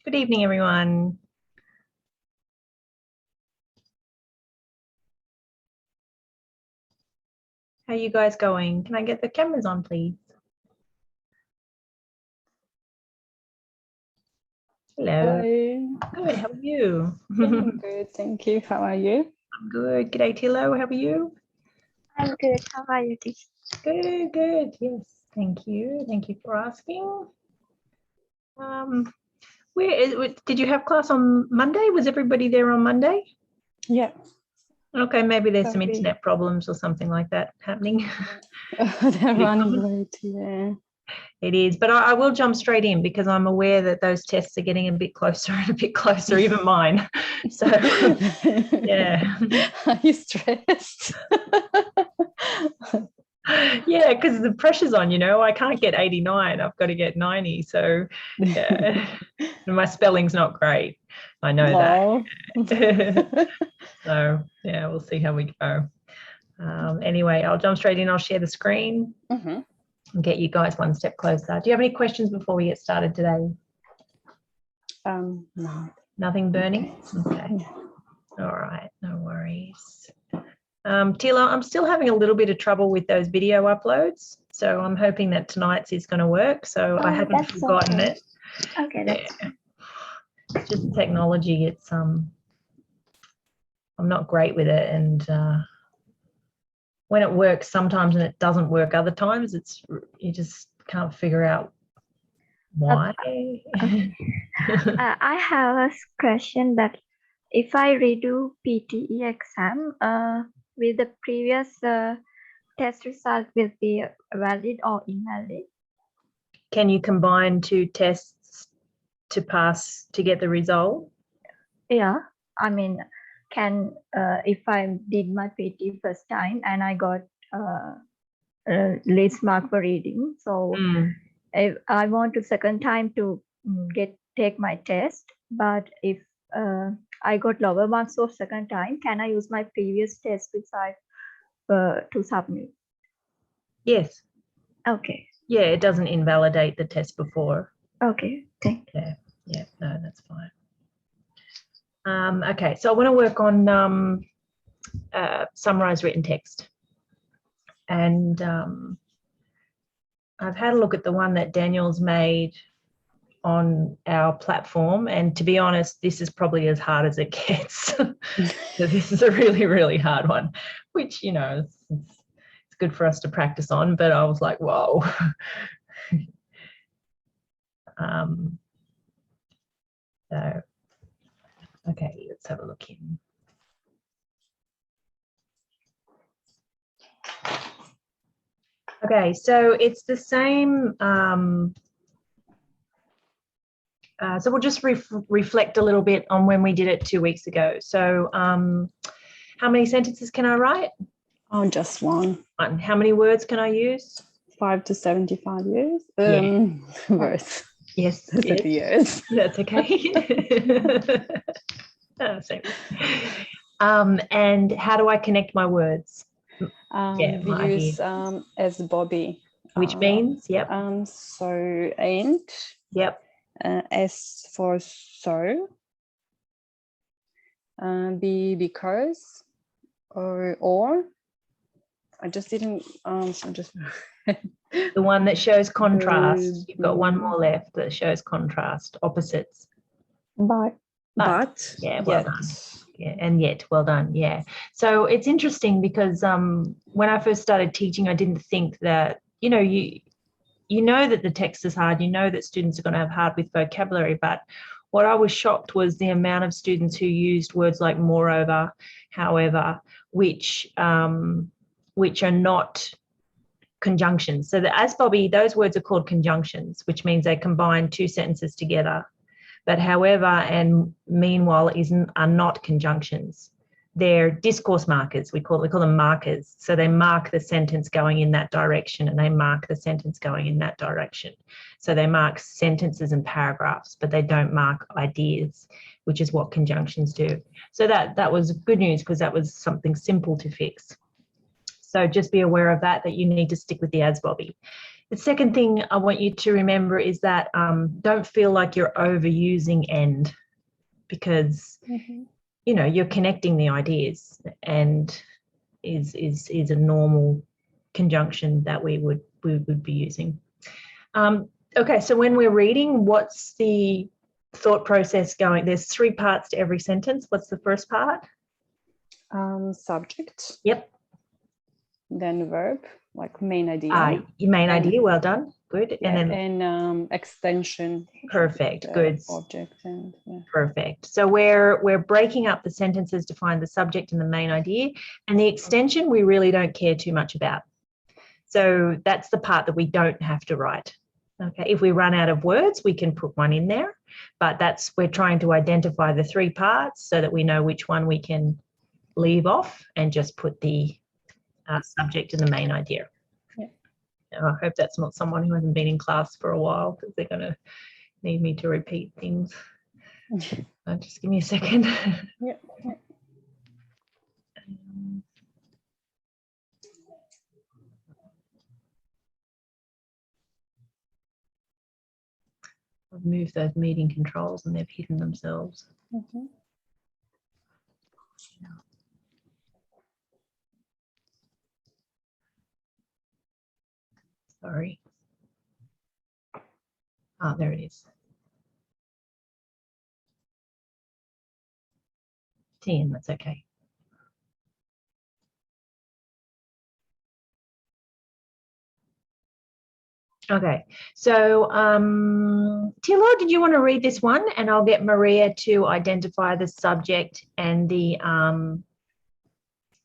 Good evening, everyone. How are you guys going? Can I get the cameras on, please? Hello. Hello. Good, how are you? Yeah, I'm good, thank you. How are you? I'm good. G'day, Tilo. How are you? I'm good. How are you, teacher? Good, good. Yes, thank you. Thank you for asking. Did you have class on Monday? Was everybody there on Monday? Yeah. Okay, maybe there's some Okay. internet problems or something like that happening. They're running late, yeah. It is, but I will jump straight in because I'm aware that those tests are getting a bit closer and a bit closer, even mine. So, yeah. Are you stressed? Yeah, because the pressure's on, I can't get 89. I've got to get 90. So, yeah. And my spelling's not great. I know that. So, yeah, we'll see how we go. Anyway, I'll jump straight in. I'll share the screen and get you guys one step closer. Do you have any questions before we get started today? No. Nothing burning? Okay. Yeah. All right, no worries. Tila, I'm still having a little bit of trouble with those video uploads, so I'm hoping that tonight's is going to work. So I haven't forgotten it. Okay, that's fine. It's just technology. It's I'm not great with it, and when it works sometimes and it doesn't work other times, you just can't figure out why. I have a question that if I redo PTE exam, will the previous test result will be valid or invalid? Can you combine two tests to pass to get the result? Yeah, I mean, if I did my PTE first time and I got least mark for reading, so if I want to second time to take my test, but if I got lower marks for second time, can I use my previous test result to submit? Yes. Okay. Yeah, it doesn't invalidate the test before. Okay, thank you. Yeah, no, that's fine. Okay, so I want to work on summarized written text. And I've had a look at the one that Daniel's made on our platform, and to be honest, this is probably as hard as it gets. So this is a really, really hard one, which, it's good for us to practice on, but I was like, whoa. So, okay, let's have a look in. Okay, so it's the same. So we'll just reflect a little bit on when we did it 2 weeks ago. So how many sentences can I write? Oh, just one. How many words can I use? 5 to 75 years. Words. Yes. Years. That's okay. And how do I connect my words? We use as Bobby. Which means, yep. So ain't. Yep. S for so. B because. Or. I just didn't. The one that shows contrast. You've got one more left that shows contrast, opposites. But. Yeah, well done. Yeah, and yet, well done. Yeah. So it's interesting because when I first started teaching, I didn't think that, you know that the text is hard, that students are going to have hard with vocabulary, but what I was shocked was the amount of students who used words like moreover, however, which are not conjunctions. So the as Bobby, those words are called conjunctions, which means they combine two sentences together. But however and meanwhile are not conjunctions. They're discourse markers. We call them markers. So they mark the sentence going in that direction and they mark the sentence going in that direction. So they mark sentences and paragraphs, but they don't mark ideas, which is what conjunctions do. So that was good news because that was something simple to fix. So just be aware of that you need to stick with the as Bobby. The second thing I want you to remember is that don't feel like you're overusing and, because you know you're connecting the ideas, and is a normal conjunction that we would be using. Okay, so when we're reading, what's the thought process going? There's 3 parts to every sentence. What's the first part? Subject. Yep. Then verb, like main idea. Your main idea. Well done. Good. Yeah, and then extension. Perfect. Good. Object and Perfect. So we're breaking up the sentences to find the subject and the main idea, and the extension we really don't care too much about. So that's the part that we don't have to write. Okay, if we run out of words, we can put one in there, but we're trying to identify the 3 parts so that we know which one we can leave off and just put the subject and the main idea. Yeah. I hope that's not someone who hasn't been in class for a while, because they're going to need me to repeat things. Just give me a second. Yeah. I've moved those meeting controls and they've hidden themselves. Sorry. Ah, there it is. 10, that's okay. Okay, so Tilo, did you want to read this one? And I'll get Maria to identify the subject and the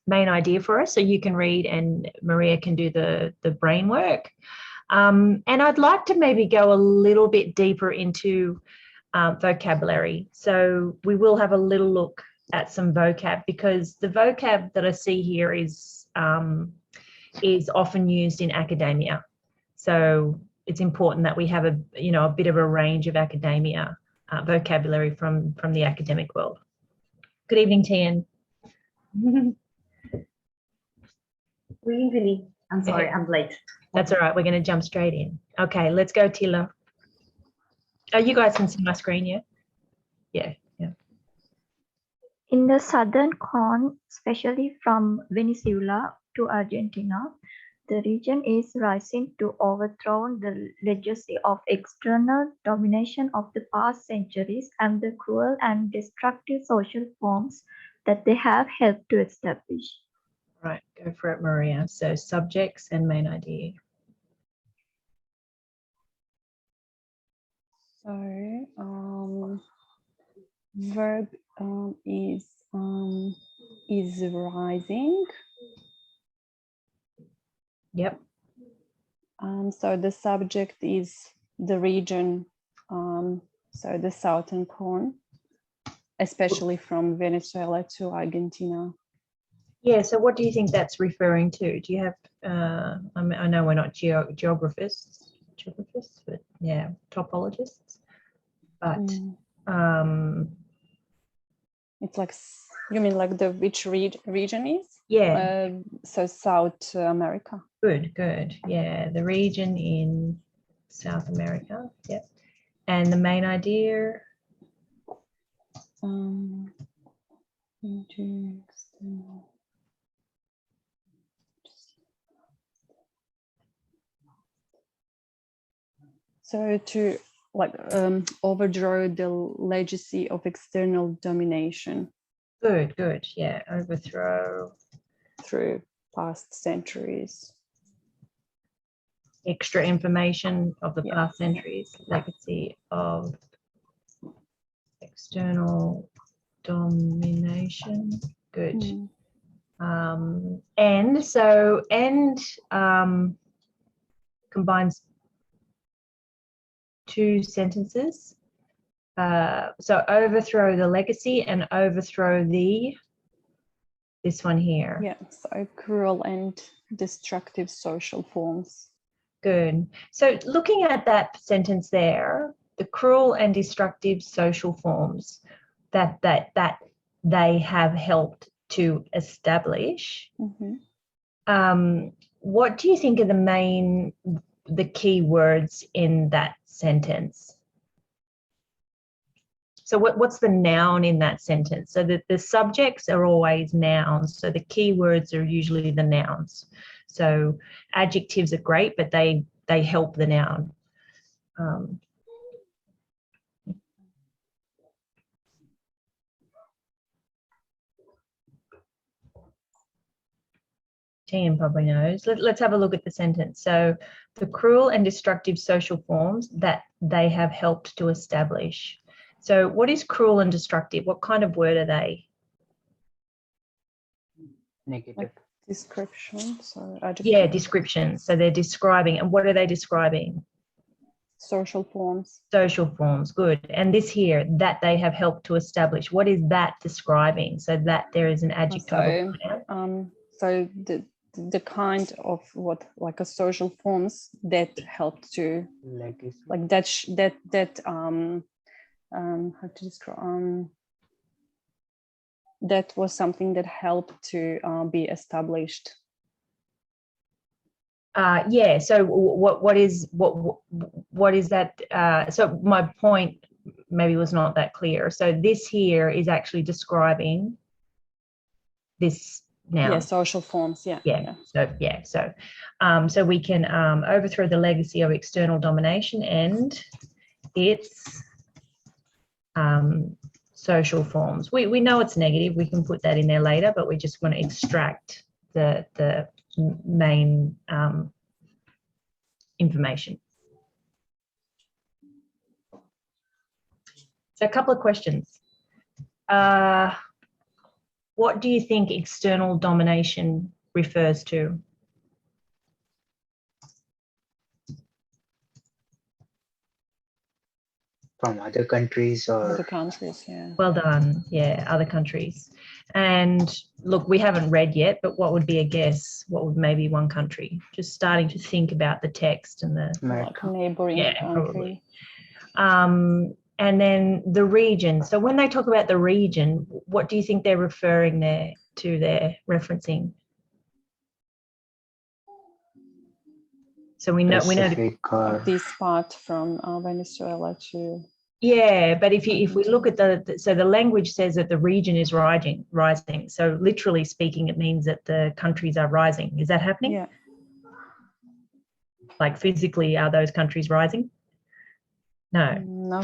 main idea for us, so you can read and Maria can do the brain work. And I'd like to maybe go a little bit deeper into vocabulary. So we will have a little look at some vocab, because the vocab that I see here is often used in academia. So it's important that we have a bit of a range of academia vocabulary from the academic world. Good evening, Tian. Good evening. I'm sorry, I'm late. That's all right. We're going to jump straight in. Okay, let's go, Tila. Oh, you guys can see my screen, yeah? Yeah. In the southern cone, especially from Venezuela to Argentina, the region is rising to overthrow the legacy of external domination of the past centuries and the cruel and destructive social forms that they have helped to establish. Right, go for it, Maria. So subjects and main idea. So verb is rising. Yep. So the subject is the region, so the southern cone, especially from Venezuela to Argentina. Yeah, so what do you think that's referring to? Do you have, I know we're not geographists, but yeah, topologists, but it's like, you mean like the which region is? Yeah. So South America. Good. Yeah, the region in South America. Yep. And the main idea? So to overthrow the legacy of external domination. Good. Yeah, overthrow. Through past centuries. Extra information of the past centuries, legacy of external domination. Good. And so combines 2 sentences. So overthrow the legacy and overthrow this one here. Yeah, so cruel and destructive social forms. Good. So looking at that sentence there, the cruel and destructive social forms that they have helped to establish. What do you think are the main the key words in that sentence. So what's the noun in that sentence? So the subjects are always nouns. So the key words are usually the nouns. So adjectives are great, but they help the noun. Tian probably knows. Let's have a look at the sentence. So the cruel and destructive social forms that they have helped to establish. So what is cruel and destructive? What kind of word are they? Negative. Description. So adjective. Yeah, description. So they're describing. And what are they describing? Social forms. Social forms. Good. And this here, that they have helped to establish. What is that describing? So that there is an adjective. So the kind of what, like a social forms that helped to Legacy. like how to describe that was something that helped to be established. Yeah. So what is that? So my point maybe was not that clear. So this here is actually describing this noun. Yeah, social forms. Yeah. So we can overthrow the legacy of external domination and its social forms. We know it's negative. We can put that in there later, but we just want to extract the main information. So a couple of questions. What do you think external domination refers to? From other countries or Other countries, yeah. Well done. Yeah, other countries. And look, we haven't read yet, but what would be a guess? What would maybe one country? Just starting to think about the text and the Like neighboring country. Probably. And then the region. So when they talk about the region, what do you think they're referring there to? They're referencing. So we know Pacific or this part from Venezuela to. Yeah, but if we look at so the language says that the region is rising. So literally speaking, it means that the countries are rising. Is that happening? Yeah. Like physically, are those countries rising? No. no,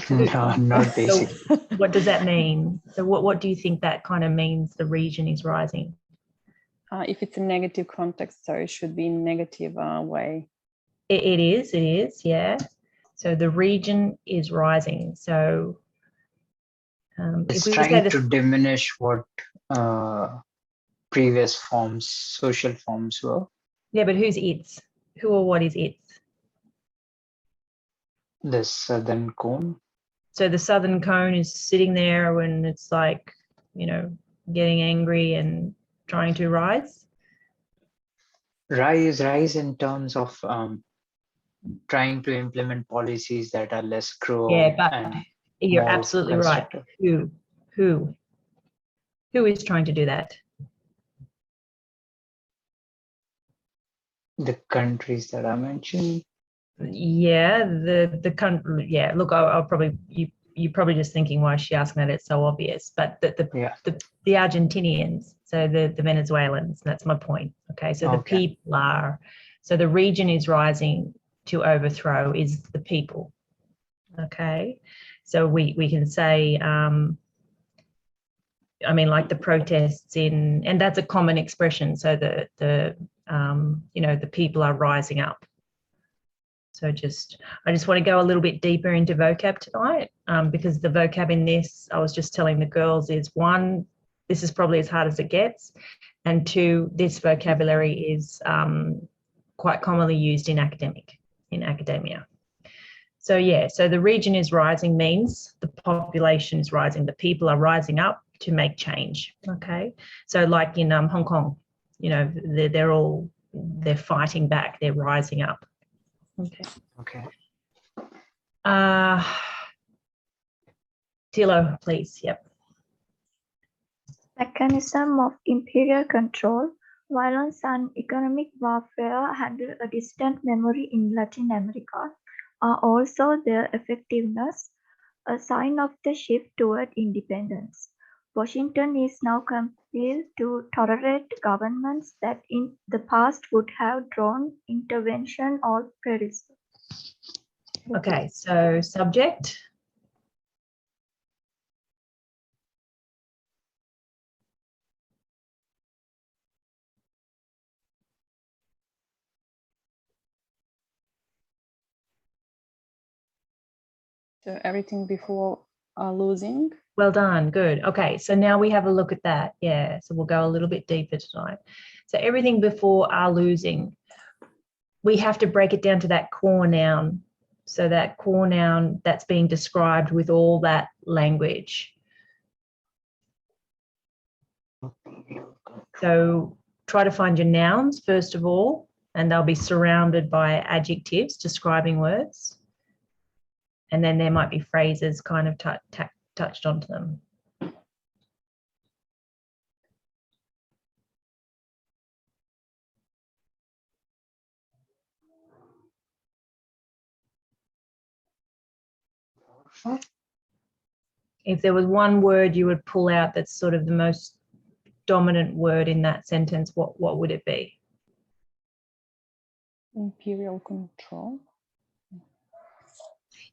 not basically. So what does that mean? So what do you think that kind of means? The region is rising. If it's a negative context, so it should be in negative way. It is, yeah. So the region is rising. So It's trying to diminish what previous forms, social forms were. Yeah, but who's its? Who or what is its? The southern cone. So the southern cone is sitting there when it's like, getting angry and trying to rise. Rise in terms of trying to implement policies that are less cruel. Yeah, but and you're more absolutely right. Who is trying to do that? The countries that I mentioned. Yeah, the country. Yeah, look, I'll probably you're probably just thinking, why is she asking that? It's so obvious. But the Argentinians, so the Venezuelans. That's my point. Okay, so the people are. So the region is rising to overthrow is the people. Okay, so we can say. I mean, like the protests and that's a common expression. So the people are rising up. So I just want to go a little bit deeper into vocab tonight because the vocab in this, I was just telling the girls, is one, this is probably as hard as it gets, and two, this vocabulary is quite commonly used in academia. So yeah, so the region is rising means the population is rising, the people are rising up to make change. Okay, so like in Hong Kong, they're fighting back, they're rising up. Okay. Tilo, please. Yep. Mechanism of imperial control Violence and economic warfare handle a distant memory in Latin America are also their effectiveness a sign of the shift toward independence. Washington is now compelled to tolerate governments that in the past would have drawn intervention or terrorism. Okay, so subject. So everything before losing. Well done, good. Okay, so now we have a look at that. Yeah, so we'll go a little bit deeper tonight. So everything before are losing, we have to break it down to that core noun. So that core noun that's being described with all that language. So try to find your nouns first of all, and they'll be surrounded by adjectives describing words. And then there might be phrases kind of touched onto them. If there was one word you would pull out that's sort of the most dominant word in that sentence, what would it be? Imperial control.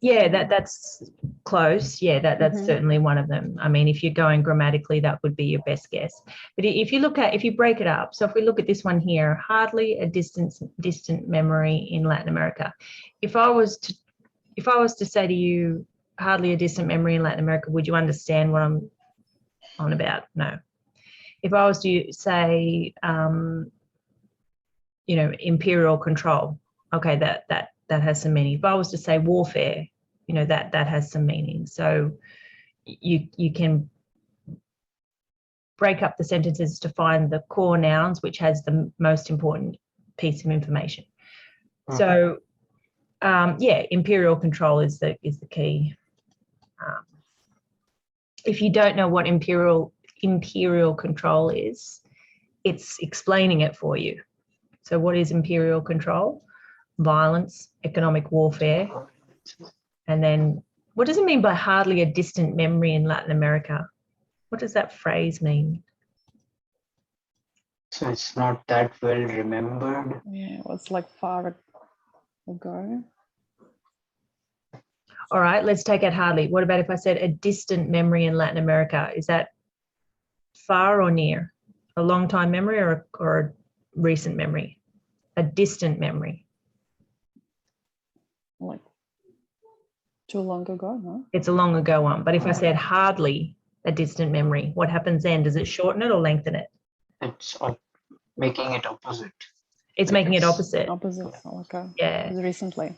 Yeah, that's close. Yeah, that's certainly one of them. I mean, if you're going grammatically, that would be your best guess. But if you break it up, so if we look at this one here, hardly a distant memory in Latin America. If I was to say to you, hardly a distant memory in Latin America, would you understand what I'm on about? No. If I was to say, imperial control, okay, that has some meaning. If I was to say warfare, that has some meaning. So you can break up the sentences to find the core nouns, which has the most important piece of information. So imperial control is the key. If you don't know what imperial control is, it's explaining it for you. So what is imperial control? Violence, economic warfare. And then what does it mean by hardly a distant memory in Latin America? What does that phrase mean? So it's not that well remembered. Yeah, it was like far ago. All right, let's take it hardly. What about if I said a distant memory in Latin America? Is that far or near? A long time memory or a recent memory? A distant memory. Like too long ago, no? It's a long ago one. But if I said hardly a distant memory, what happens then? Does it shorten it or lengthen it? It's making it opposite. It's making it opposite. Opposite, okay. Yeah. Recently.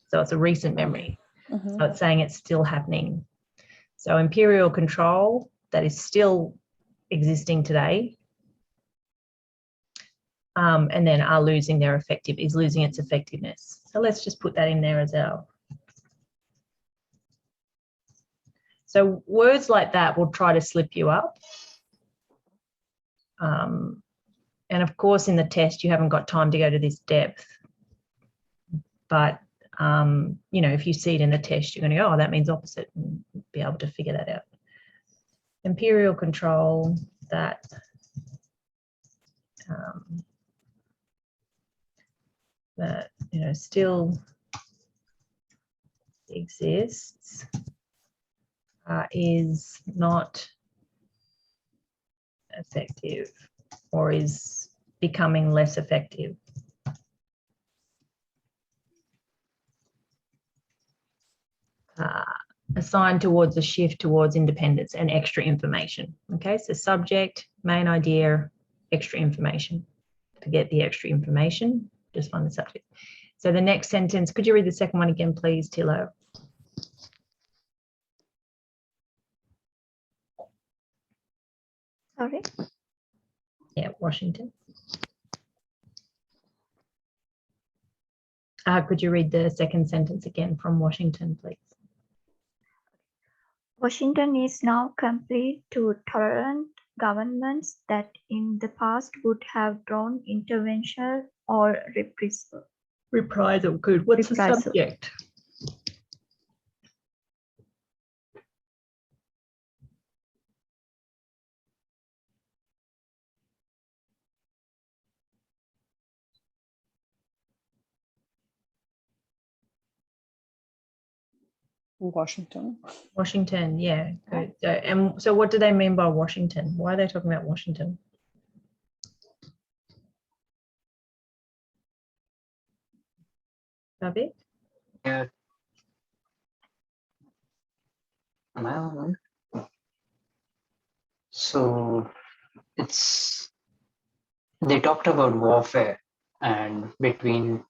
So it's a recent memory. So it's saying it's still happening. So imperial control, that is still existing today. And then are losing their is losing its effectiveness. So let's just put that in there as well. So words like that will try to slip you up. And of course, in the test, you haven't got time to go to this depth. But, if you see it in the test, you're going to go, oh, that means opposite, and be able to figure that out. Imperial control, that still exists, is not effective or is becoming less effective. Assigned towards a shift towards independence and extra information. Okay, so subject, main idea, extra information. Forget the extra information, just find the subject. So the next sentence, could you read the second one again, please, Tilo? Sorry? Yeah, Washington. Could you read the second sentence again from Washington, please? Washington is now compelled to tolerate governments that in the past would have drawn intervention or reprisal. Reprisal, good. What's the Reprisal. subject? Washington. Washington, yeah, good. So, and so what do they mean by Washington? Why are they talking about Washington? Bobby? Yeah. Well, so they talked about warfare and between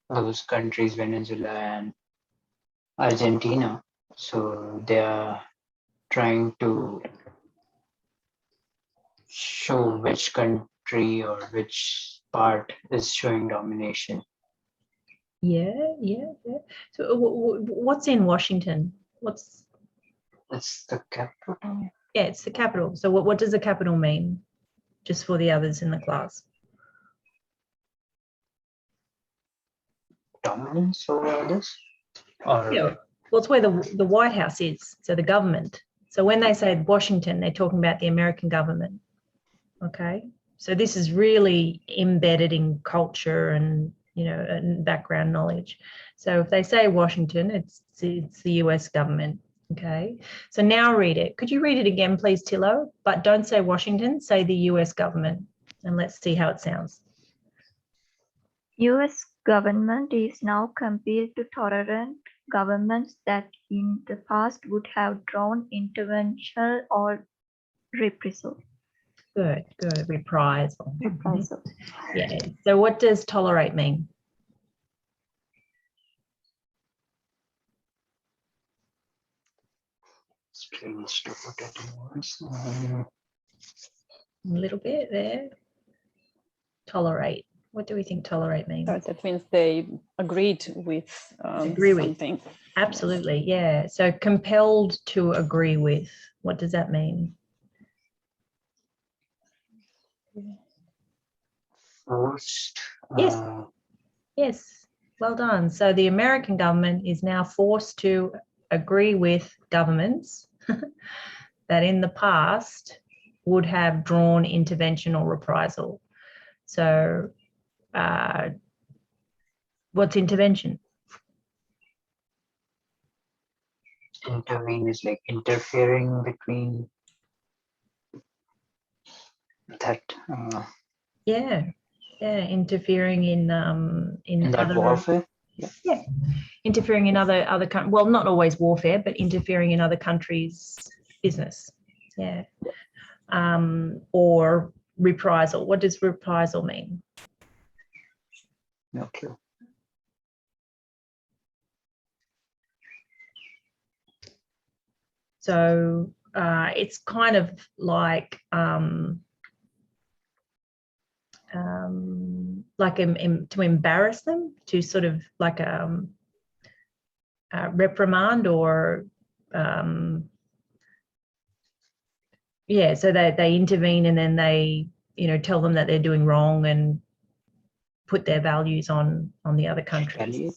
those countries, Venezuela and Argentina. So they are trying to show which country or which part is showing domination. Yeah. So what's in Washington? It's the capital. Yeah, it's the capital. So what does the capital mean? Just for the others in the class. Dominance over others? Or Yeah. Well, it's where the White House is, so the government. So when they say Washington, they're talking about the American government. Okay. So this is really embedded in culture and, you know, and background knowledge. So if they say Washington, it's the US government. Okay. So now read it. Could you read it again, please, Tilo? But don't say Washington, say the US government. And let's see how it sounds. US government is now compelled to tolerate governments that in the past would have drawn intervention or reprisal. Good. Reprisal. Reprisal. Yeah. So what does tolerate mean? strange to put it in words. A little bit there. Tolerate. What do we think tolerate means? So that means they agreed with Agree with. something. Absolutely, yeah. So compelled to agree with. What does that mean? Forced. Yes. Yes, well done. So the American government is now forced to agree with governments that in the past would have drawn intervention or reprisal. So what's intervention? Intervene is like interfering between that Interfering in that other warfare. interfering in other well, not always warfare, but interfering in other countries' business. Yeah. Or reprisal. What does reprisal mean? No clue. So it's kind of like to embarrass them, to sort of like reprimand or so they intervene and then they, you know, tell them that they're doing wrong and put their values on the other countries. Retaliate.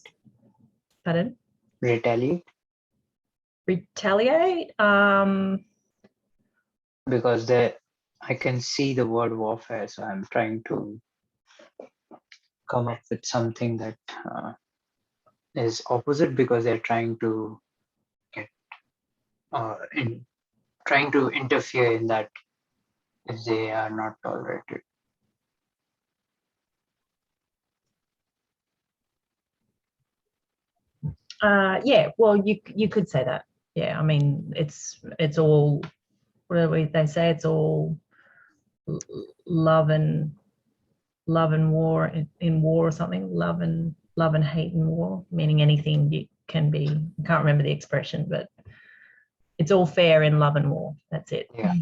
Pardon? Retaliate. Retaliate. Because I can see the word warfare, so I'm trying to come up with something that is opposite, because they're trying to get trying to interfere in that if they are not tolerated. Well, you could say that. Yeah, I mean, it's all, what do they say? It's all love and war in war or something. Love and hate in war, meaning anything you can be. I can't remember the expression, but it's all fair in love and war. That's it. Yeah.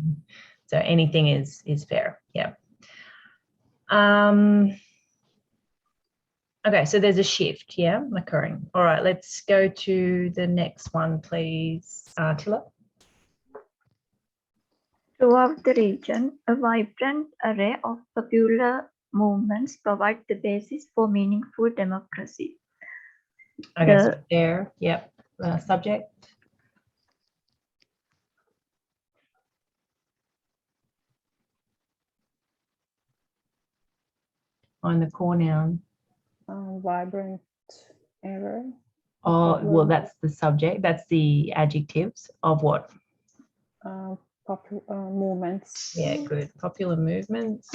So anything is fair. Yeah. Okay, so there's a shift, yeah, occurring. All right, let's go to the next one, please. Tilla. To Throughout the region, a vibrant array of popular movements provide the basis for meaningful democracy. Okay, so there, yep. Subject. On the core noun. Vibrant era. Oh, Popular. well, that's the subject. That's the adjectives of what? Popular movements. Yeah, good. Popular movements.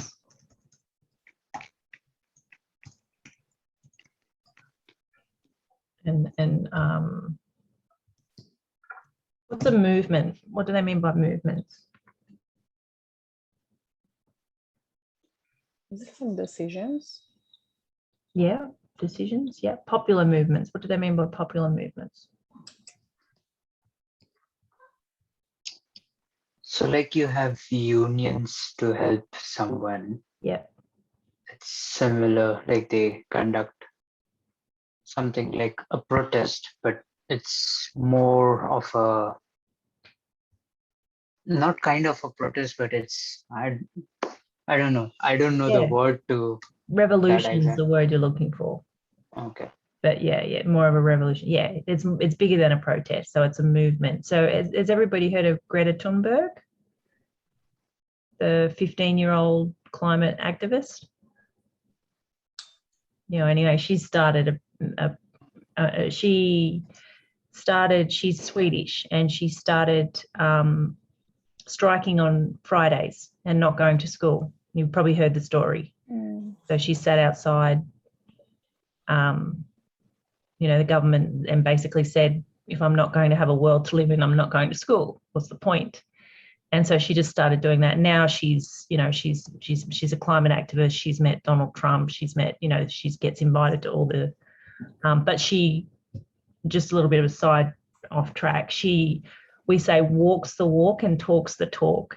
And what's a movement? What do they mean by movements? Is it some decisions? Yeah, decisions. Yeah, popular movements. What do they mean by popular movements? So like you have unions to help someone. Yeah. It's similar, like they conduct something like a protest, but it's more of a, not kind of a protest, but it's, I don't know. I don't know the Yeah. word to Revolution is exact. the word you're looking for. Okay. But yeah, more of a revolution. Yeah, it's bigger than a protest, so it's a movement. So has everybody heard of Greta Thunberg, the 15-year-old climate activist? You know, anyway, she started she's Swedish, and she started striking on Fridays and not going to school. You've probably heard the story. So she sat outside, the government, and basically said, if I'm not going to have a world to live in, I'm not going to school. What's the point? And so she just started doing that. Now she's a climate activist. She's met Donald Trump. She's met, she gets invited to all the, but she, just a little bit of a side off track. We say walks the walk and talks the talk.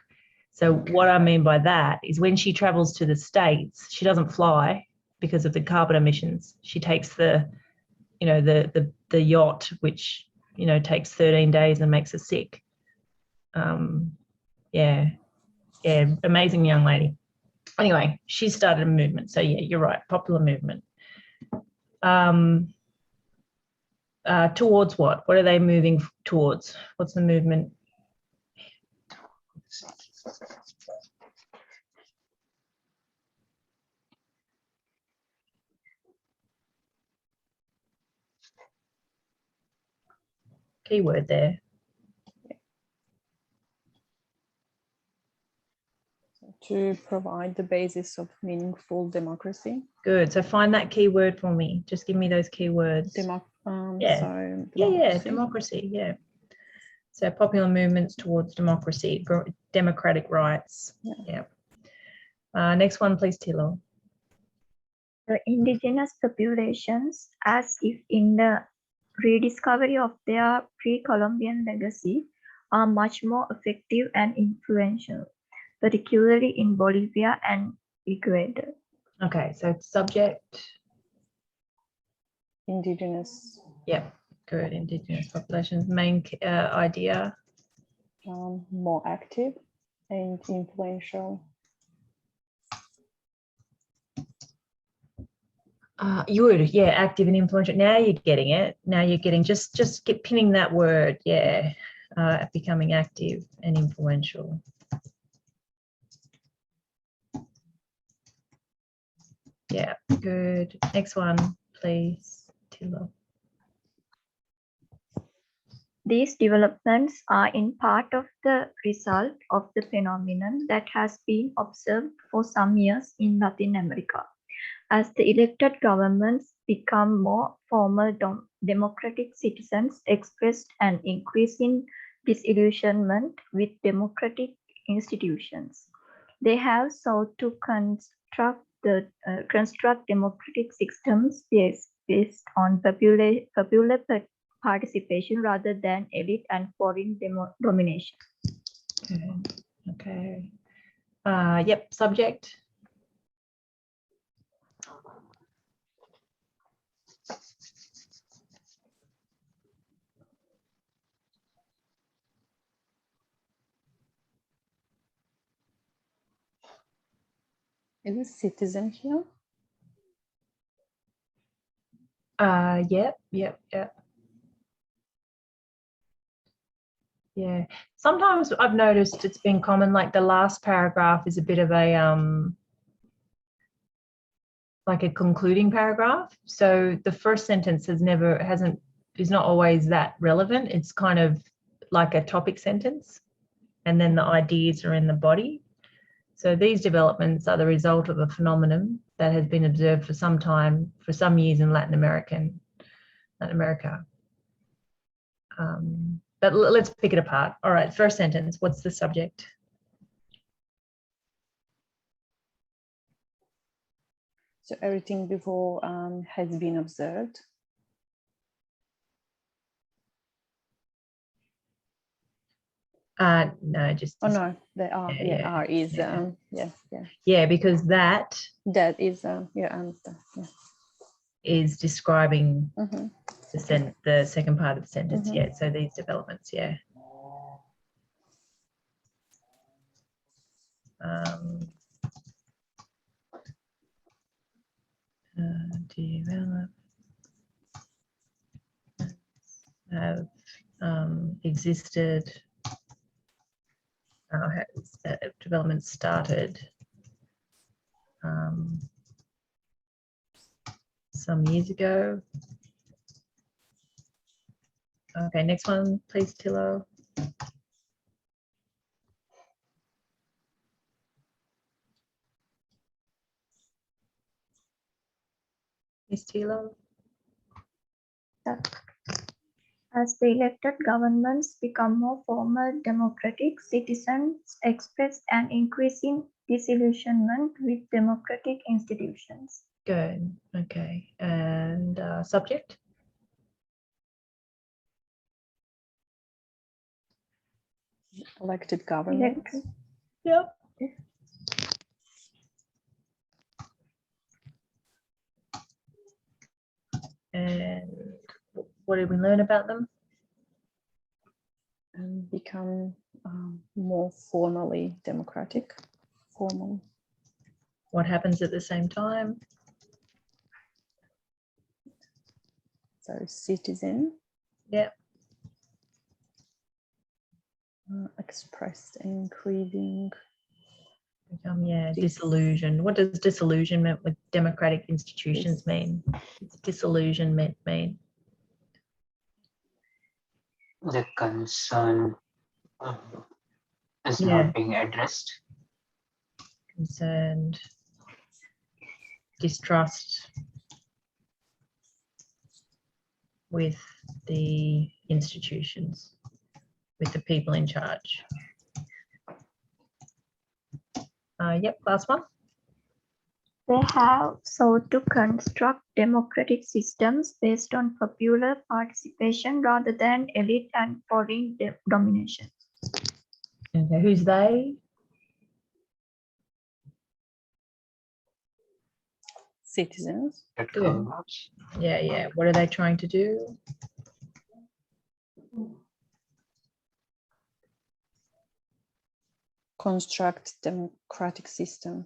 So what I mean by that is when she travels to the States, she doesn't fly because of the carbon emissions. She takes the yacht, which, takes 13 days and makes her sick. Yeah, amazing young lady. Anyway, she started a movement. So yeah, you're right, popular movement. Towards what? What are they moving towards? What's the movement? Keyword there. To provide the basis of meaningful democracy. Good. So find that keyword for me. Just give me those keywords. Democracy. Yeah. So popular movements towards democracy, democratic rights. Yeah. Next one, please, Tilo. The indigenous populations, as if in the rediscovery of their pre-Columbian legacy, are much more effective and influential, particularly in Bolivia and Ecuador. Okay, so subject. Indigenous. Yeah, good. Indigenous populations. Main idea. More active and influential. You would, yeah, active and influential. Now you're getting it. Now you're getting, just get pinning that word. Yeah, becoming active and influential. Yeah, good. Next one, please, Tilo. These developments are in part of the result of the phenomenon that has been observed for some years in Latin America. As the elected governments become more formal democratic, citizens expressed an increasing disillusionment with democratic institutions. They have sought to construct democratic systems based on popular participation rather than elite and foreign domination. Okay. Yep, subject. Is a citizen here? Yep. Yeah. Sometimes I've noticed it's been common, like the last paragraph is a bit of a like a concluding paragraph. So the first sentence is not always that relevant. It's kind of like a topic sentence, and then the ideas are in the body. So these developments are the result of a phenomenon that has been observed for some time, for some years in Latin America. But let's pick it apart. All right, first sentence, what's the subject? So everything before has been observed. No, just. Oh no, they are. Yeah, are is yeah. yeah. Yeah, because that is yeah, I understand. Yeah. is describing Mm-hmm. the second part of the sentence. Mm-hmm. Yeah, so these developments, yeah. Develop have existed. Development started some years ago. Okay, next one, please, Tilo. Miss Tilo. As the elected governments become more formal democratic, citizens express an increasing disillusionment with democratic institutions. Good. Okay. And subject? Elected government. Yep. And what did we learn about them? And become more formally democratic. Formal. What happens at the same time? So citizen. Yep. Expressed increasing. Disillusion. What does disillusionment with democratic institutions mean? What's disillusionment mean? The concern is not being addressed. Concerned, distrust with the institutions, with the people in charge. Yep, last one. They have sought to construct democratic systems based on popular participation rather than elite and foreign domination. Okay, who's they? Citizens. Good. Yeah. What are they trying to do? Construct democratic system.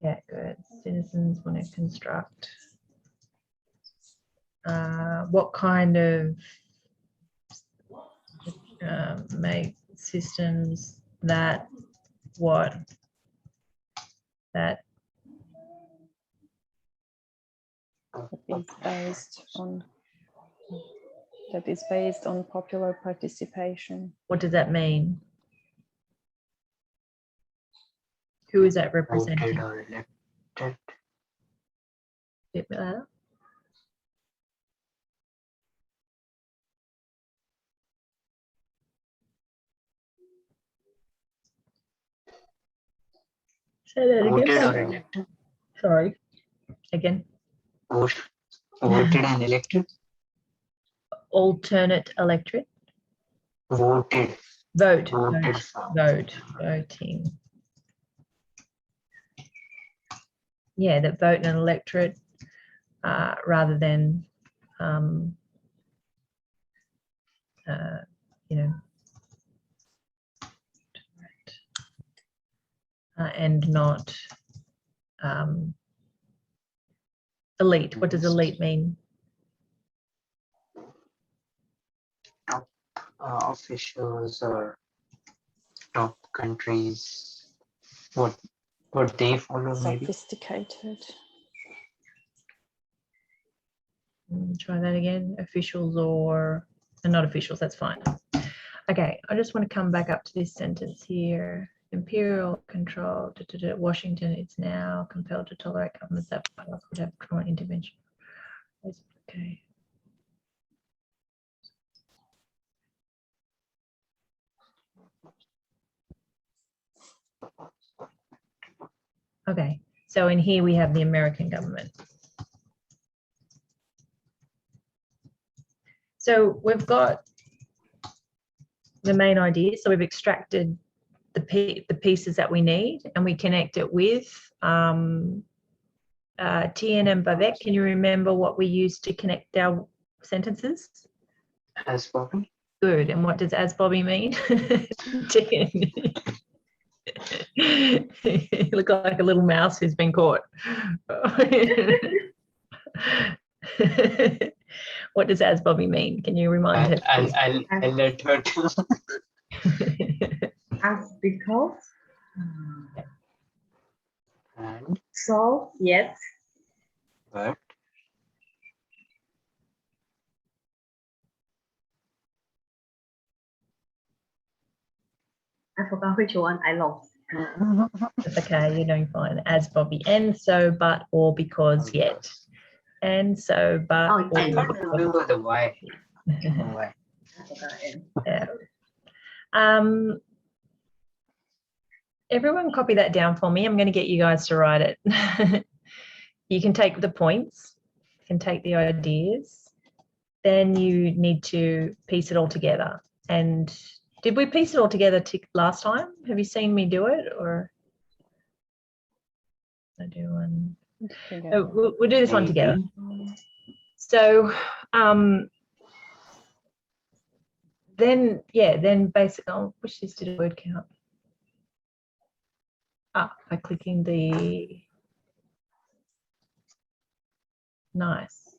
Yeah, good. Citizens want to construct. What kind of make systems that is based on popular participation. What does that mean? Who is that representing? Voted or elected. Bit louder. Say that Voted again. or elected. Sorry. Again. Voted and elected. Alternate electorate. Voted. Voting. Yeah, that vote in an electorate rather than, and not Elite. What does elite mean? Top officials or top countries, what they follow, maybe. Sophisticated. Try that again. Officials or not officials, that's fine. Okay, I just want to come back up to this sentence here. Imperial control, Washington is now compelled to tolerate governments that would have drawn intervention. Okay. Okay, so in here we have the American government. So we've got the main idea. So we've extracted the pieces that we need, and we connect it with Tien and Bavek. Can you remember what we used to connect our sentences? As Bobby. Good. And what does as Bobby mean? Tien. You look like a little mouse who's been caught. What does as Bobby mean? Can you remind her? I'll let her do. As because. And So, yes. but I forgot which one I lost. It's okay, you're doing fine. As Bobby. And so, but, or because yet. And so, but. Oh, or I and. can't remember the why. I don't know why. I forgot and. Yeah. Everyone copy that down for me. I'm going to get you guys to write it. You can take the points, you can take the ideas, then you need to piece it all together. And did we piece it all together last time? Have you seen me do it, or I do one? Oh, we'll do this one together. So then basically I'll push this to the word count. By clicking the nice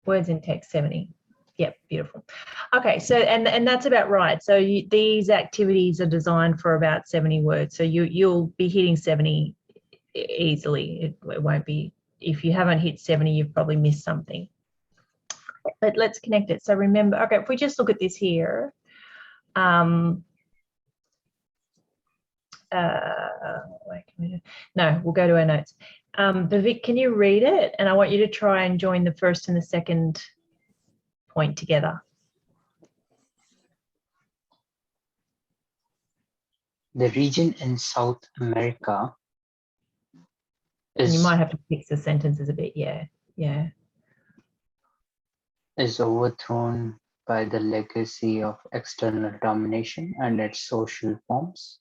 words in text 70. Yep, beautiful. Okay, so and that's about right. So these activities are designed for about 70 words. So you'll be hitting 70 easily. It won't be, if you haven't hit 70, you've probably missed something. But let's connect it. So remember, okay, if we just look at this here, no, we'll go to our notes. Vivek, can you read it? And I want you to try and join the first and the second point together. The region in South America And you might have to fix the sentences a bit. Yeah. Is overthrown by the legacy of external domination and its social forms.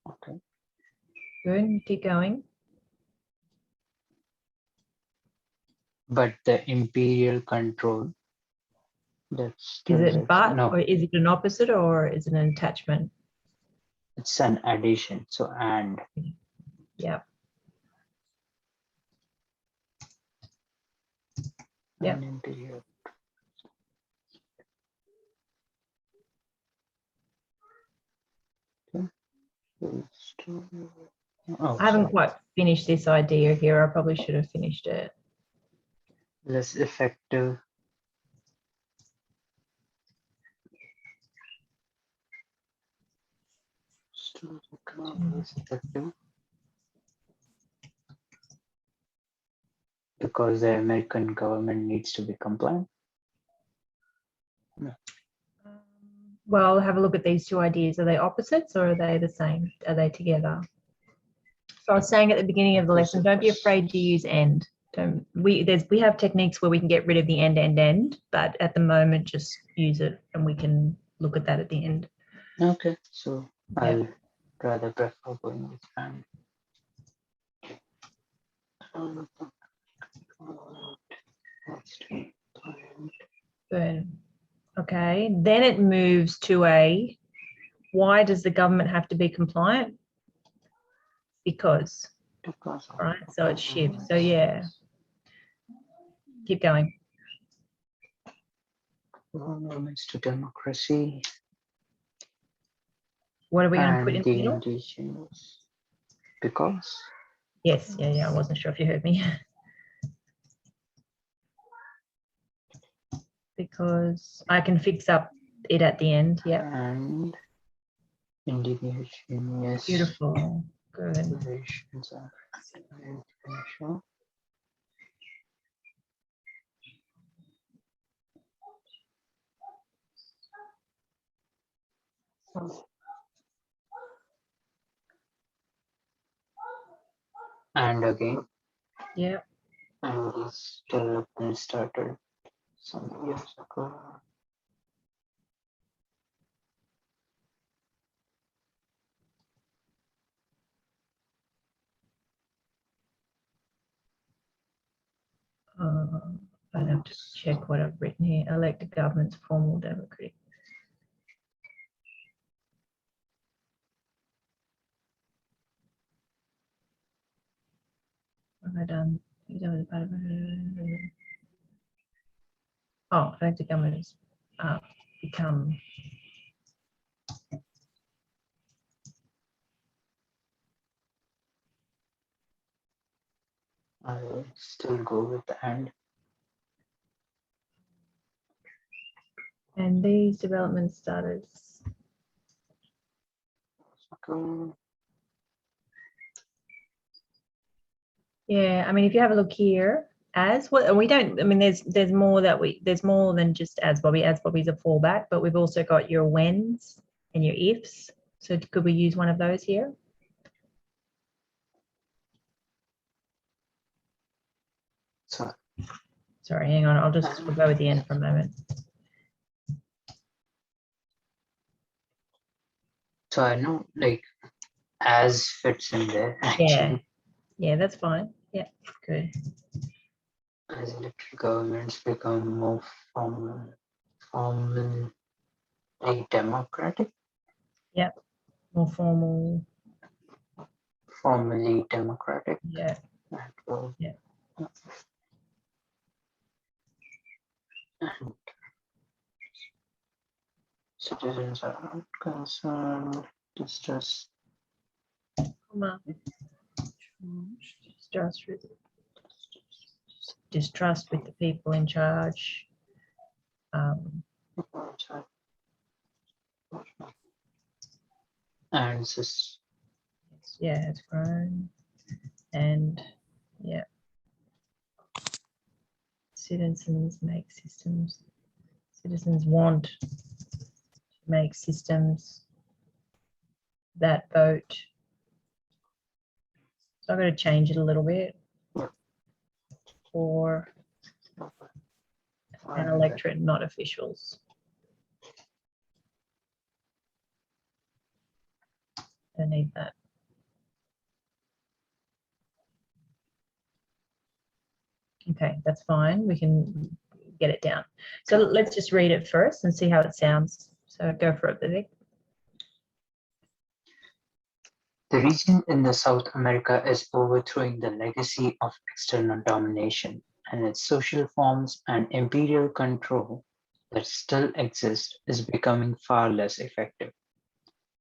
Okay. Good. Keep going. But the imperial control. That's is it but, no. or is it an opposite, or is it an attachment? It's an addition. So and. Yeah. Yeah. Oh, I haven't quite finished this idea here. I probably should have finished it. Less effective. Less effective. Because the American government needs to be compliant. No. Well, have a look at these two ideas. Are they opposites or are they the same? Are they together? So I was saying at the beginning of the lesson, don't be afraid to use and. We have techniques where we can get rid of the end, but at the moment just use it and we can look at that at the end. Okay, so I'll rather prefer going with and. Good. Okay, then it moves to a why does the government have to be compliant? Because, Because of right? So it shifts. So yeah, keep going. movements to democracy What are we going to put in and the the middle? indigenous. Because Yes, yeah, I wasn't sure if you heard me. Because I can fix up it at the end. Yeah, and indigenous beautiful, good. relations are influential. And again, Yeah, and this development started some years ago. I'd have to check what I've written here. Elected government's formal democratic. What have I done? Oh, elected governments become I will still go with and these development started. and Yeah, I mean, if you have a look here, as what, and we don't, I mean, there's more there's more than just as Bobby. As Bobby's a fallback, but we've also got your whens and your ifs. So could we use one of those here? so Sorry, hang on. We'll go with the end for a moment. so I know like as fits in there actually. Yeah, that's fine. Yeah, good. As elected governments become more formally democratic. More formal. Formally democratic. Yeah. That will, Yeah. And citizens are not concerned. Distrust. Distrust with the people in charge. And this, Yeah, it's grown. And yeah. Citizens make systems. Citizens want to make systems that vote. So I've got to change it a little bit for an electorate, not officials. I need that. Okay, that's fine. We can get it down. So let's just read it first and see how it sounds. So go for it, Vivek. the region in the South America is overthrowing the legacy of external domination, and its social forms and imperial control that still exist is becoming far less effective.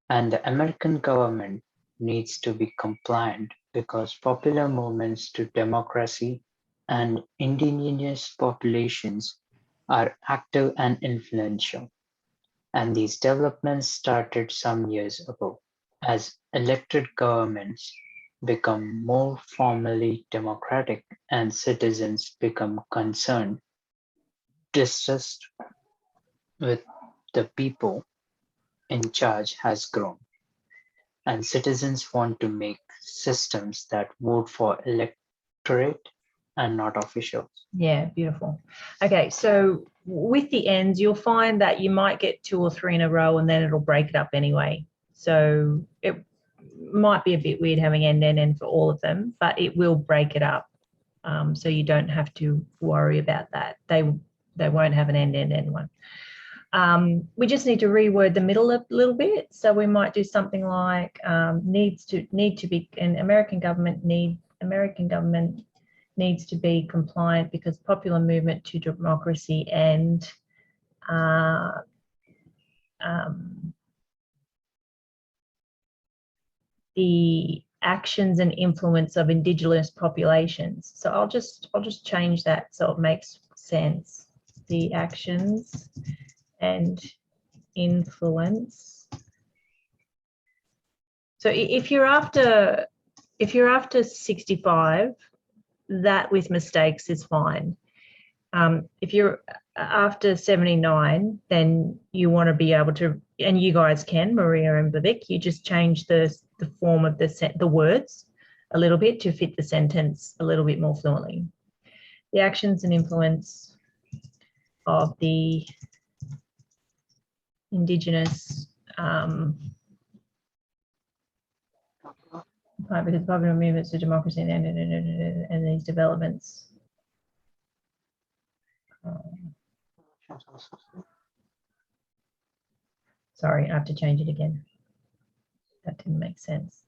And the American government needs to be compliant because popular movements to democracy and indigenous populations are active and influential. And these developments started some years ago as elected governments become more formally democratic and citizens become concerned, distrust with the people in charge has grown. And citizens want to make systems that vote for electorate and not officials. Yeah, beautiful. Okay, so with the ends, you'll find that you might get 2 or 3 in a row and then it'll break it up anyway. So it might be a bit weird having end for all of them, but it will break it up. So you don't have to worry about that. They won't have an end one. We just need to reword the middle a little bit. So we might do something like need to be, and American government needs to be compliant because popular movement to democracy and the actions and influence of Indigenous populations. So I'll just change that so it makes sense. The actions and influence. So if you're after 65, that with mistakes is fine. If you're after 79, then you want to be able to, and you guys can, Maria and Vivek, you just change the form of the words a little bit to fit the sentence a little bit more fluently. The actions and influence of the Indigenous because popular movements to democracy and these developments. Sorry, I have to change it again. That didn't make sense.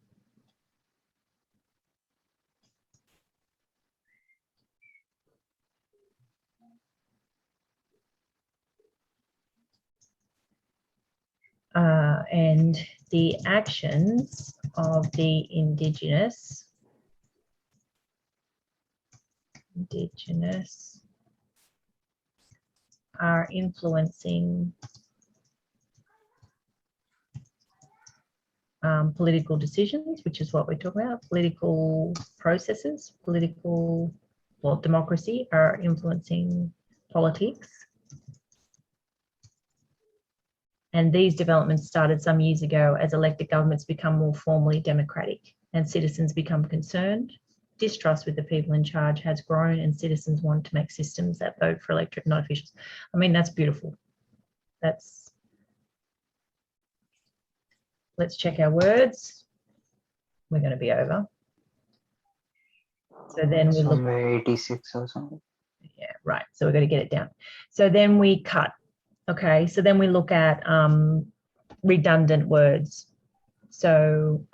And the actions of the Indigenous are influencing political decisions, which is what we're talking about, political processes, democracy are influencing politics. And these developments started some years ago as elected governments become more formally democratic and citizens become concerned. Distrust with the people in charge has grown and citizens want to make systems that vote for electorate, not officials. I mean, that's beautiful. Let's check our words. We're going to be over. So then we look somewhere 86 or something. Yeah, right. So we're going to get it down. So then we cut. Okay, so then we look at redundant words. So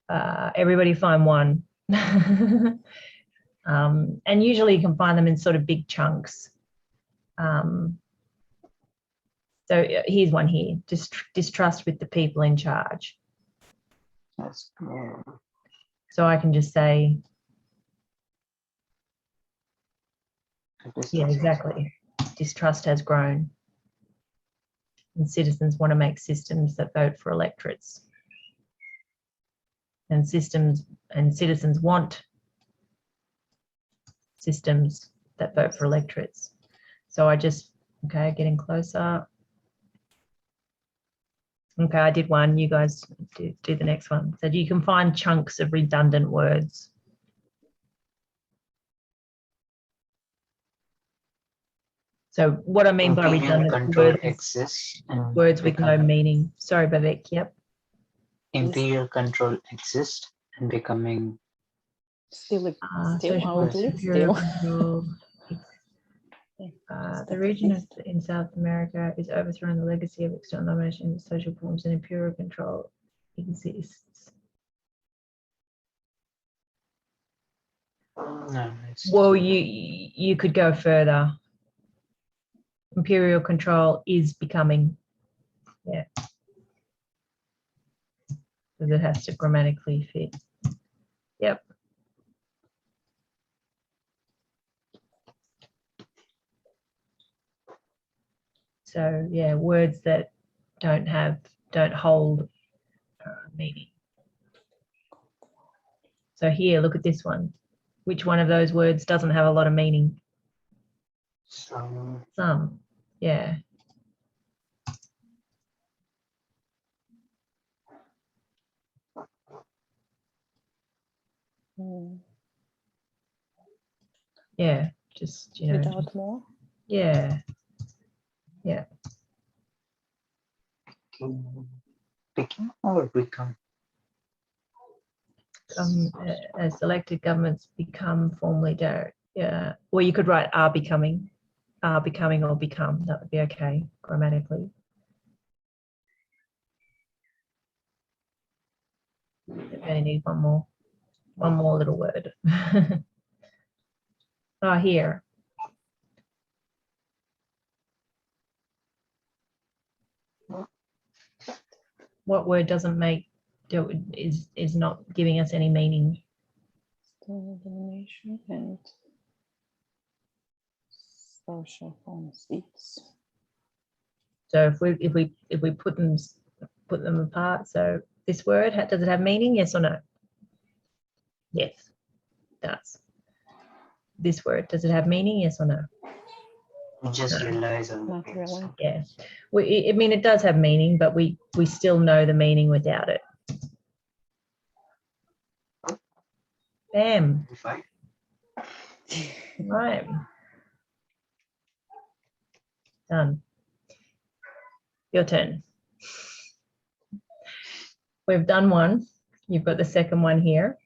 everybody find one. And usually you can find them in sort of big chunks. So here's one here, distrust with the people in charge. Yes. Yeah. So I can just say, yeah, exactly. Distrust has grown. And citizens want to make systems that vote for electorates. And citizens want systems that vote for electorates. So I just, okay, getting closer. Okay, I did one. You guys do the next one. So you can find chunks of redundant words. So what I mean by redundant words exists words with no meaning. Sorry, Vivek. Yep. Imperial control exists and becoming Still social I'll do it imperial still. control. The region in South America is overthrowing the legacy of external domination, social forms, and imperial control exists. no, Well, you could go further. Imperial control is becoming, yeah, because it has to grammatically fit. Yep. So yeah, words that don't hold meaning. So here, look at this one. Which one of those words doesn't have a lot of meaning? Some, yeah. Yeah, just, you know. Without more? Yeah. Yeah. Become or become? As elected governments become formally, yeah. Or you could write are becoming. are becoming or become. That would be okay grammatically. We only need one more little word. Oh, here. What word doesn't make, is not giving us any meaning? Domination and social forms. So if we put them apart, so this word, does it have meaning? Yes or no? Yes, it does. This word, does it have meaning? Yes or no? Just realize on the Not page. really. Yeah. I mean, it does have meaning, but we still know the meaning without it. Bam. Fine. Right. Done. Your turn. We've done one. You've got the second one here.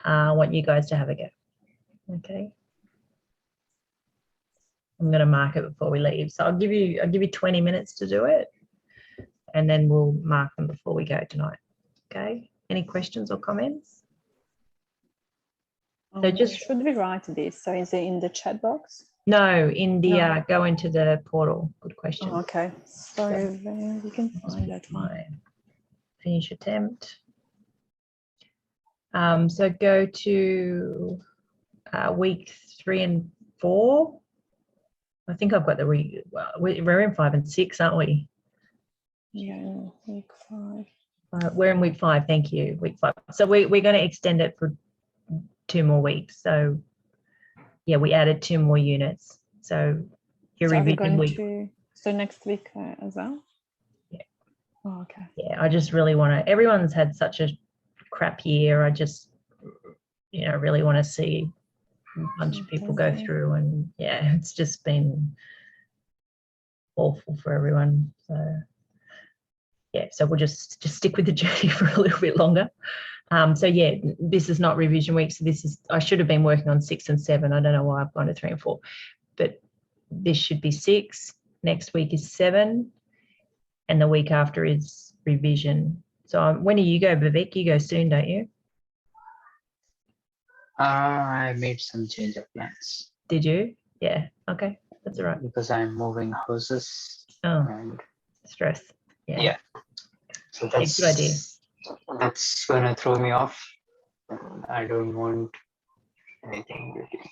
I want you guys to have a go. Okay. I'm going to mark it before we leave. So I'll give you 20 minutes to do it, and then we'll mark them before we go tonight. Okay. Any questions or comments? So just should we write this? So is it in the chat box? no, in the No. go into the portal. Good question. Oh, okay. So then we can find that one. Fine. Finish attempt. So go to week 3 and 4. I think I've got the we're in 5 and 6, aren't we? Yeah, in week 5. We're in week 5. Thank you. Week 5. So we're going to extend it for 2 more weeks. So yeah, we added 2 more units. So your So are we revision going week. to, so next week as well? Yeah. Oh, okay. Yeah, I just really want to. Everyone's had such a crap year. I just, really want to see a bunch of people go through, and yeah, it's just been awful for everyone. So yeah, so we'll just stick with the journey for a little bit longer. So yeah, this is not revision week. So I should have been working on 6 and 7. I don't know why I've gone to 3 and 4, but this should be 6. Next week is 7, and the week after is revision. So when do you go, Vivek? You go soon, don't you? I made some change of plans. Did you? Yeah. Okay, that's all right. Because I'm moving houses. Oh, And stress. yeah. So Yeah, good idea. That's gonna throw me off. I don't want anything really.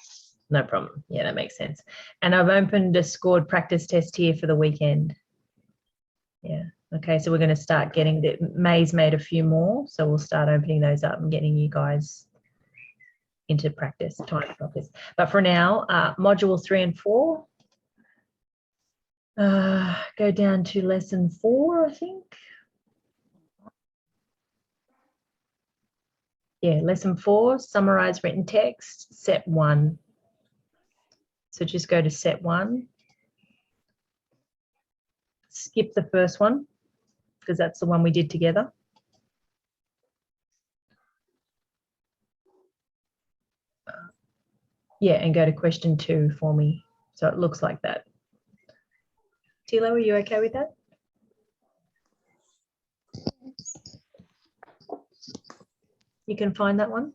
No problem. Yeah, that makes sense. And I've opened a scored practice test here for the weekend. Yeah. Okay, so we're going to start getting May's made a few more, so we'll start opening those up and getting you guys into practice, time practice. But for now, module 3 and 4. Go down to lesson 4, I think. Yeah, lesson 4, summarize written text, set 1. So just go to set 1. Skip the first one, because that's the one we did together. Yeah, and go to question 2 for me. So it looks like that. Tilo, are you okay with that? You can find that one?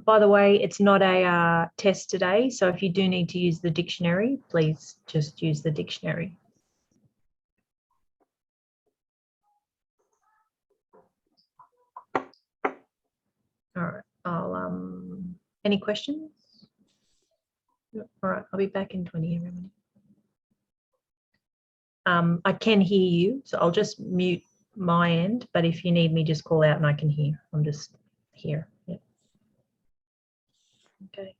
By the way, it's not a test today, so if you do need to use the dictionary, please just use the dictionary. All right, any questions? All right, I'll be back in 20, everybody. I can hear you, so I'll just mute my end, but if you need me, just call out and I can hear. I'm just here. Yeah. Okay.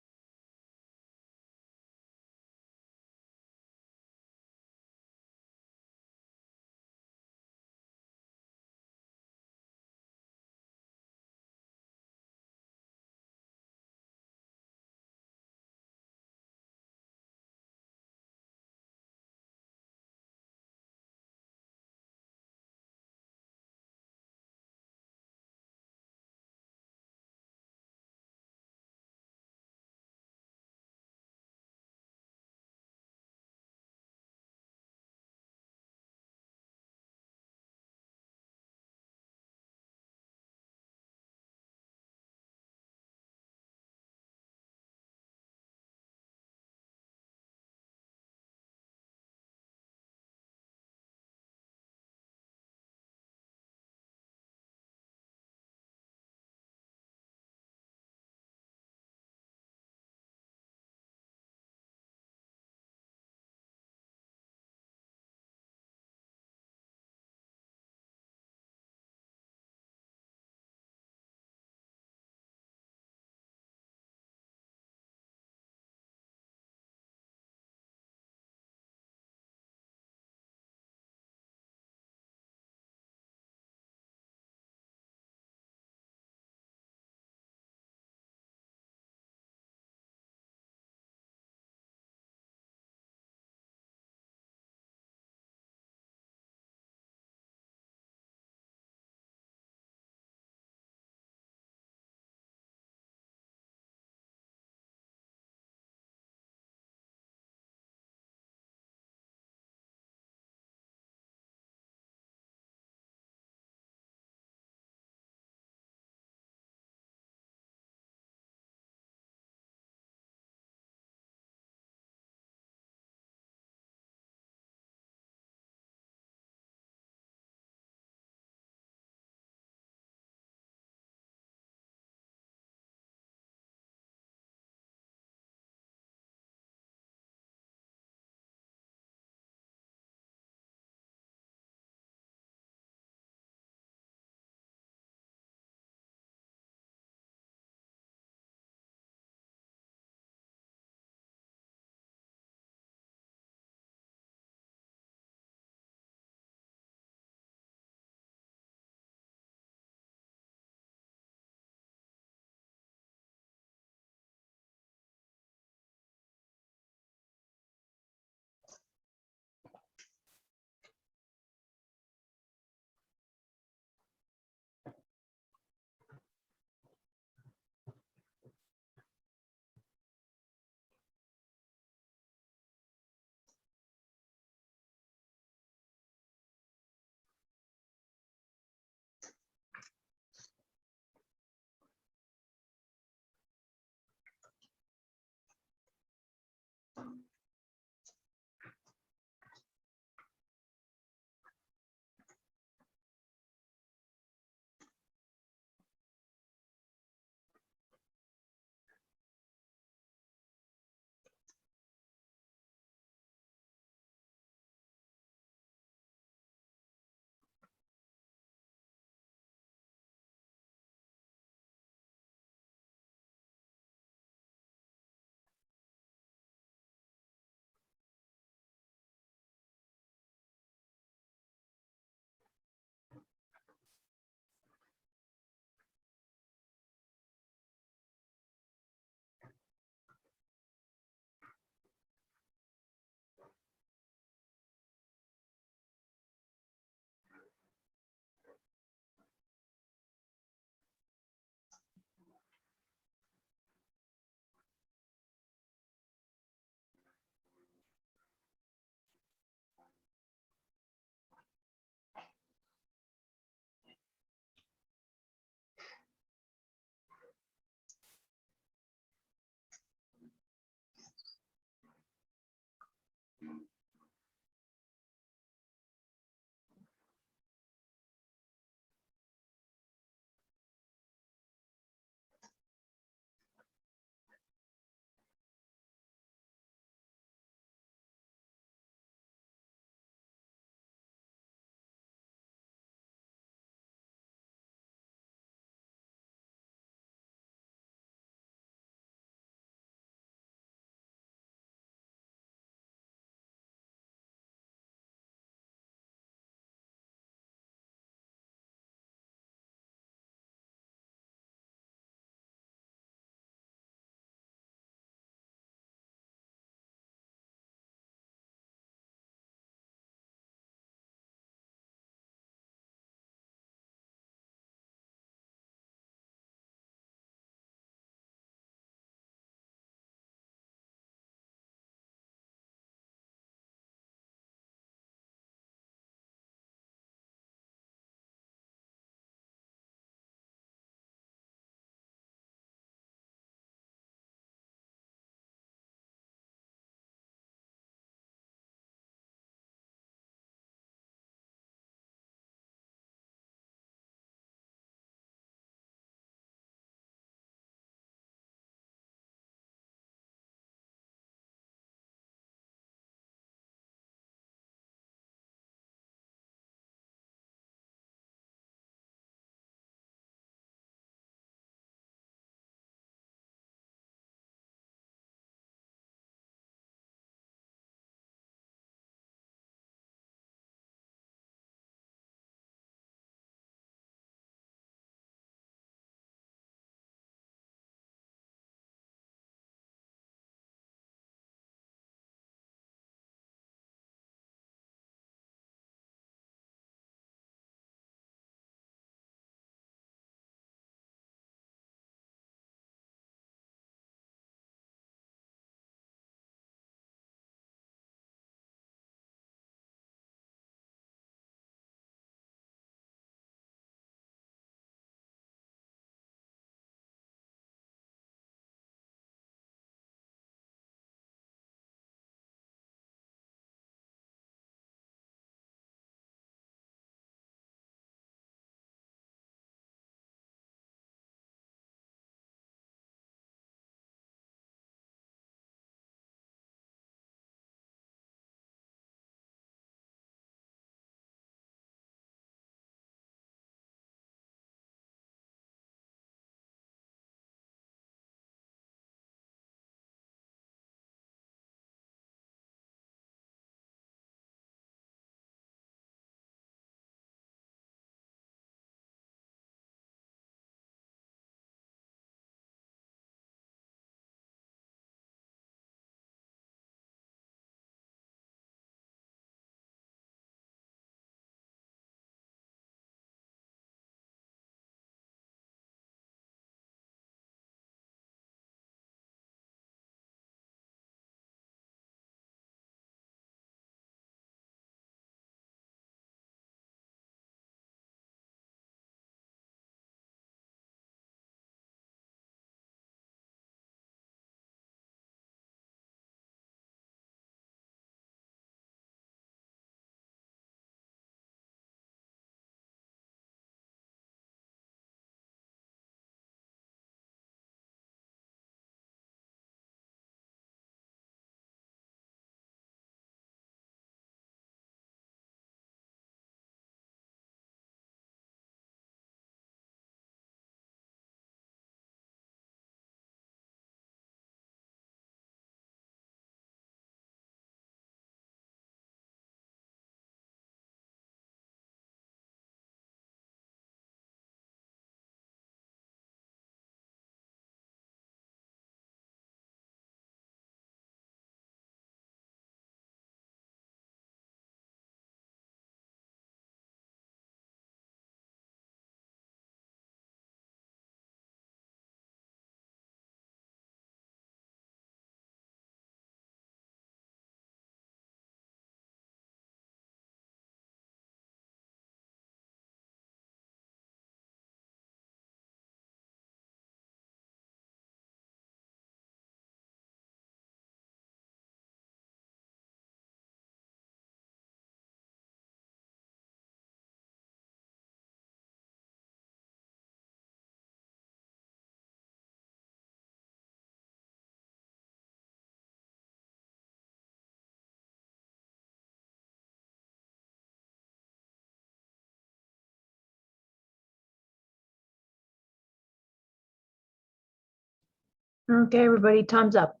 Okay, everybody, time's up.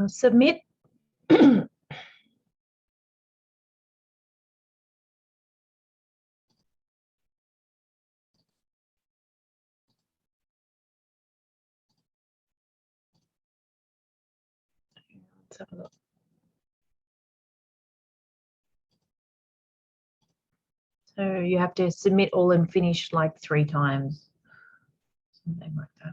Submit. Let's have a look. So you have to submit all and finish like 3 times. Something like that.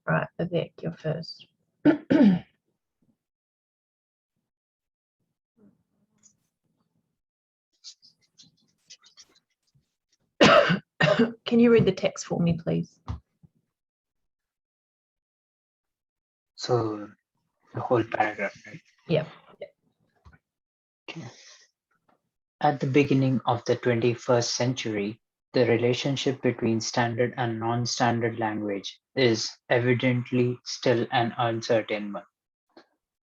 Right, Vivek, you're first. Can you read the text for me, please? So the whole paragraph, right? Yeah. Okay. At the beginning of the 21st century, the relationship between standard and non-standard language is evidently still an uncertain one.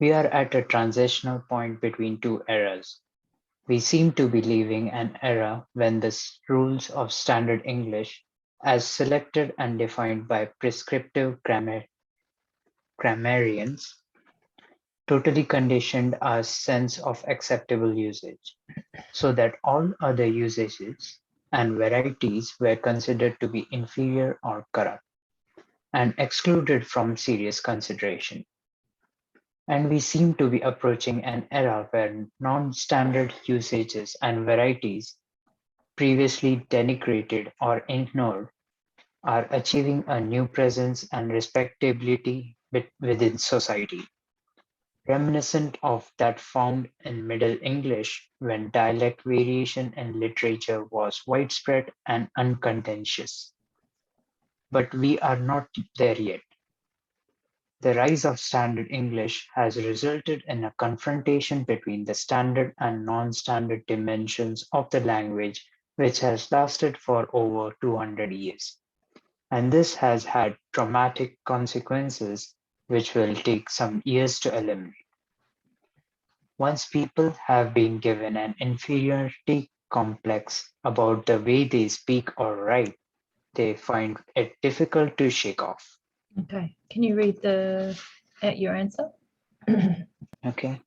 We are at a transitional point between two eras. We seem to be leaving an era when the rules of standard English, as selected and defined by prescriptive grammarians, totally conditioned our sense of acceptable usage, so that all other usages and varieties were considered to be inferior or corrupt, and excluded from serious consideration. And we seem to be approaching an era where non-standard usages and varieties previously denigrated or ignored are achieving a new presence and respectability within society, reminiscent of that found in Middle English when dialect variation in literature was widespread and uncontentious. But we are not there yet. The rise of Standard English has resulted in a confrontation between the standard and non-standard dimensions of the language, which has lasted for over 200 years. And this has had traumatic consequences which will take some years to eliminate. Once people have been given an inferiority complex about the way they speak or write, they find it difficult to shake off. Okay. Can you read your answer? Okay.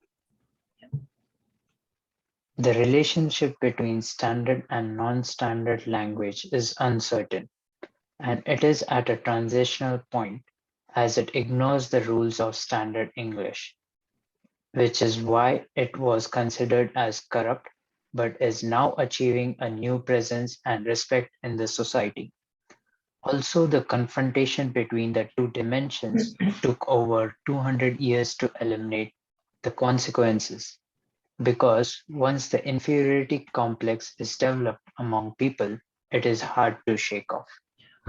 The relationship between standard and non-standard language is uncertain, and it is at a transitional point as it ignores the rules of standard English, which is why it was considered as corrupt, but is now achieving a new presence and respect in the society. Also, the confrontation between the two dimensions took over 200 years to eliminate the consequences, because once the inferiority complex is developed among people, it is hard to shake off.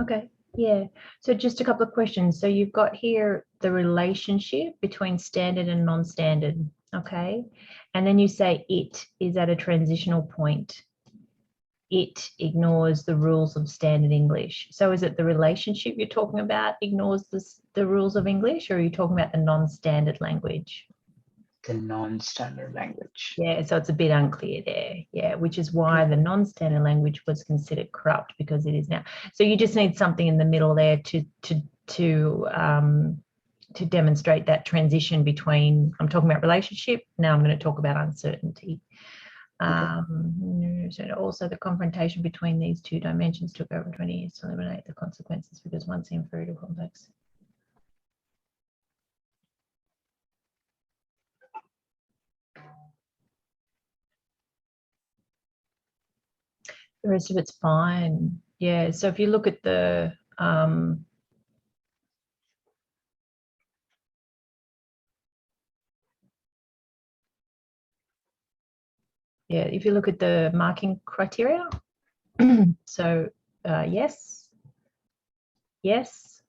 Okay. Yeah. So just a couple of questions. So you've got here the relationship between standard and non-standard. Okay. And then you say it is at a transitional point. It ignores the rules of standard English. So is it the relationship you're talking about ignores the rules of English, or are you talking about the non-standard language? The non-standard language. Yeah, so it's a bit unclear there. Yeah, which is why the non-standard language was considered corrupt, because it is now. So you just need something in the middle there to demonstrate that transition between. I'm talking about relationship. Now I'm going to talk about uncertainty. So also the confrontation between these two dimensions took over 20 years to eliminate the consequences, because once the inferior complex. The rest of it's fine. Yeah, so if you look at the yeah, if you look at the marking criteria, so yes, yes,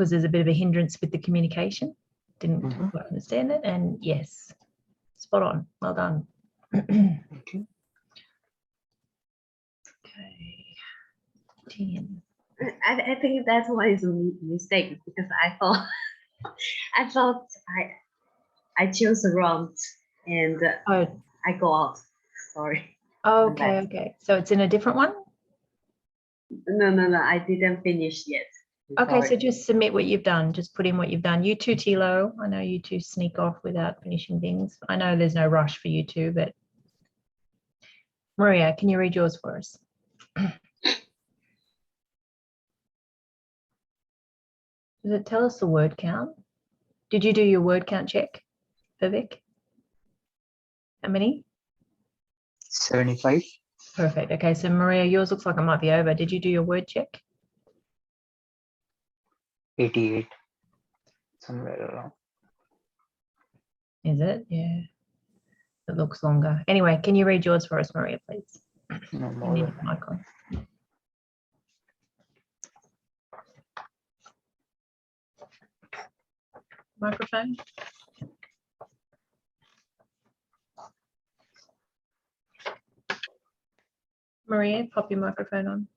because there's a bit of a hindrance with the communication. Didn't Mhm. quite understand it. And yes, spot on. Well done. Thank you. Okay. 10. I think that's why it's a mistake because I thought I chose the wrong and Oh, I go out. Sorry. okay, okay. So it's in a different one? No. I didn't finish yet. Okay, so Sorry. just submit what you've done. Just put in what you've done. You too, Tilo. I know you two sneak off without finishing things. I know there's no rush for you two, but Maria, can you read yours for us? Does it tell us the word count? Did you do your word count check, Vivek? How many? 75. Perfect. Okay, so Maria, yours looks like it might be over. Did you do your word check? 88. Somewhere around. Is it? Yeah. It looks longer. Anyway, can you read yours for us, Maria, please? No You more need than your mic on. Microphone. Maria, pop your microphone on.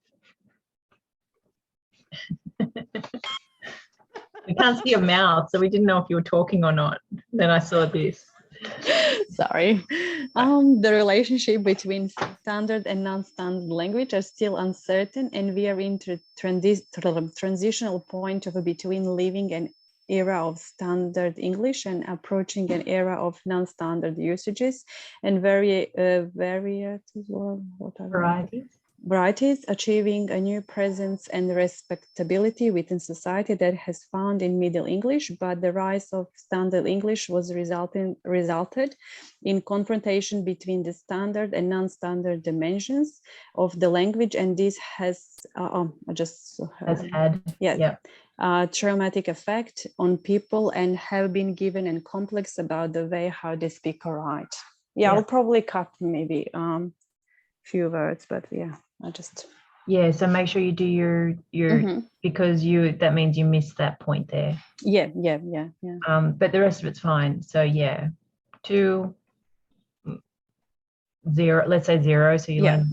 We can't see your mouth, so we didn't know if you were talking or not. Then I saw this. Sorry. The relationship between standard and non-standard language are still uncertain, and we are in transitional point of between leaving an era of standard English and approaching an era of non-standard usages and varieties, achieving a new presence and respectability within society that has found in Middle English, but the rise of standard English was resulted in confrontation between the standard and non-standard dimensions of the language, and this has traumatic effect on people and have been given and complex about the way how they speak or write. Yeah, I'll probably cut maybe few words, but yeah, I just so make sure you do your because that means you missed that point there. Yeah. But the rest of it's fine. So yeah, 2 0, let's say 0, so you learn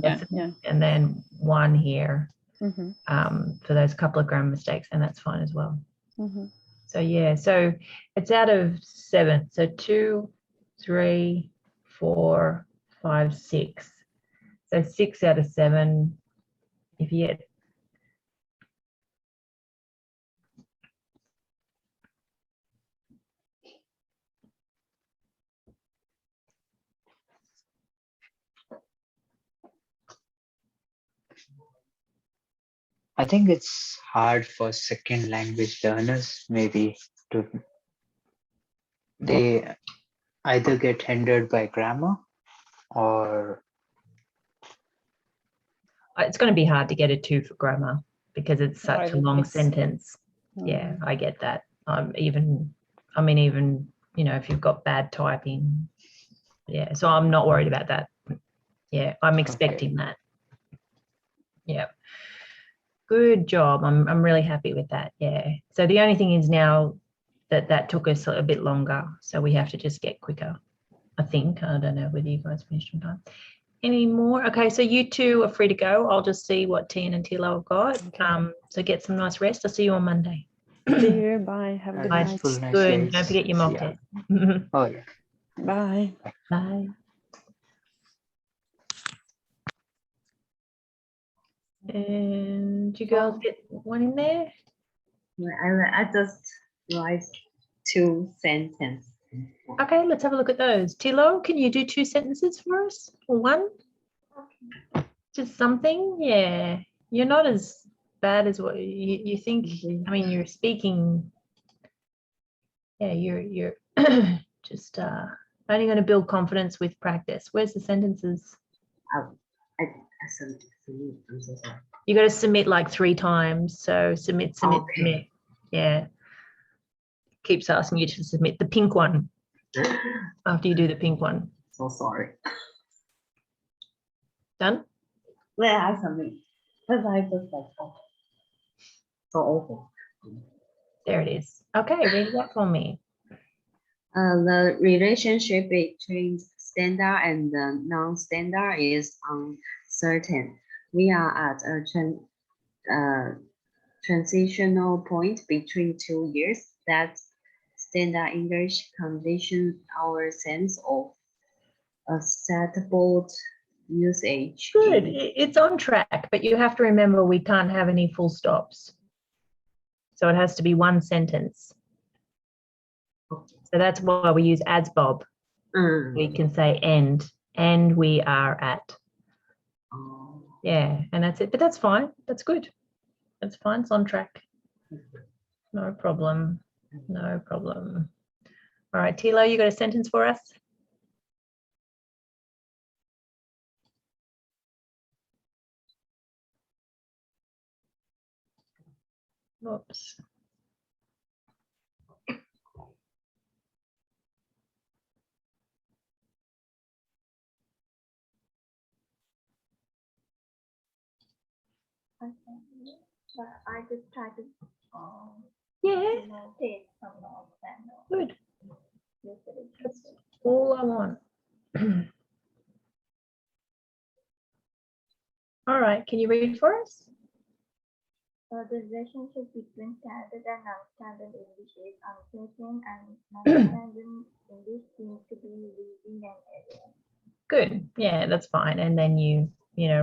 and then 1 here for those couple of grammar mistakes, and that's fine as well. So yeah, so it's out of 7, so 2 3 4 5 6, so 6 out of 7. If you get I think it's hard for second language learners maybe to, they either get hindered by grammar or it's going to be hard to get a 2 for grammar because it's such a long sentence. Yeah, I get that. Even if you've got bad typing, so I'm not worried about that. I'm expecting that. Good job. I'm really happy with that. So the only thing is now that took us a bit longer, so we have to just get quicker, I think. I don't know whether you guys finished on time. Any more? Okay, so you two are free to go. I'll just see what Tian and Tilo have got. Okay. So get some nice rest. I'll see you on Monday. See you. Bye. Have a good night. nice Good. days. Don't forget your mock Yeah. test. Oh yeah. Bye. Bye. And you girls get one in there? I just write 2 sentences. Okay, let's have a look at those. Tilo, can you do 2 sentences for us? Or 1? Just something? Yeah. You're not as bad as what you think. I mean, you're speaking. Yeah, you're just only going to build confidence with practice. Where's the sentences? I submit. I'm so sorry. You got to submit like 3 times. So submit. Yeah. Keeps asking you to submit the pink one after you do the pink one. So sorry. Done? Yeah, I submit. Because I just like, so awful. There it is. Okay, read that for me. The relationship between standard and the non-standard is uncertain. We are at a transitional point between 2 years that standard English conditions our sense of acceptable usage. Good. It's on track, but you have to remember we can't have any full stops. So it has to be one sentence. So that's why we use as Bob. We can say and we are at. Yeah, and that's it. But that's fine. That's good. That's fine. It's on track. No problem. No problem. All right, Tilo, you got a sentence for us? Oops. But I just try to Yeah, take some notes and good. use it. That's all I want. All right, can you read for us? The relationship between standard and non-standard English is uncertain, and non-standard English seems to be losing an area. Good. Yeah, that's fine. And then you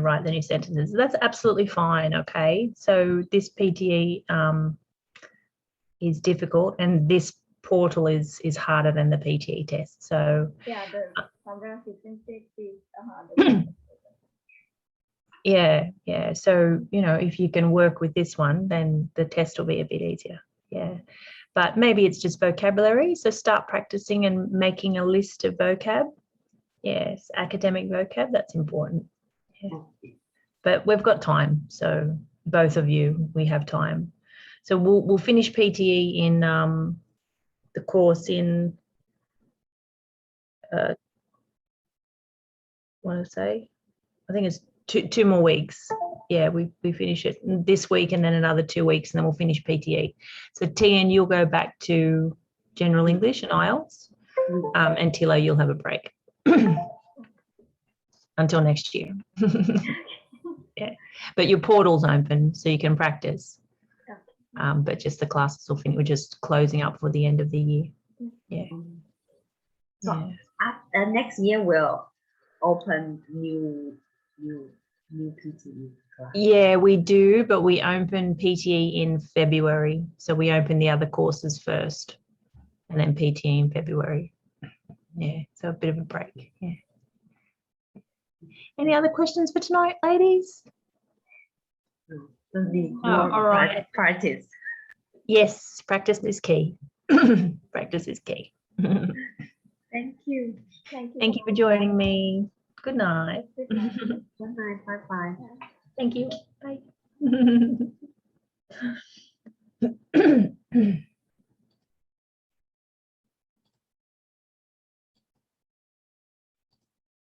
write the new sentences. That's absolutely fine. Okay. So this PTE is difficult, and this portal is harder than the PTE test. So Yeah, the somewhere system six is harder. yeah. So if you can work with this one, then the test will be a bit easier. Yeah. But maybe it's just vocabulary. So start practicing and making a list of vocab. Yes, academic vocab, that's important. Yeah. But we've got time, so both of you, we have time. So we'll finish PTE in the course in I think it's two more weeks. Yeah, we finish it this week and then another 2 weeks, and then we'll finish PTE. So Tian, you'll go back to General English and IELTS, and Tilo, you'll have a break. Until next year. Yeah, but your portal's open, so you can practice. But just the classes will finish. We're just closing up for the end of the year. Yeah. So next year we'll open new PTE class. Yeah, we do, but we open PTE in February. So we open the other courses first and then PTE in February. Yeah, so a bit of a break. Yeah. Any other questions for tonight, ladies? All right. Practice. Yes, practice is key. Practice is key. Thank you. Thank you. Thank you for joining me. Good night. Good night. Good night. Bye-bye. Thank you. Bye.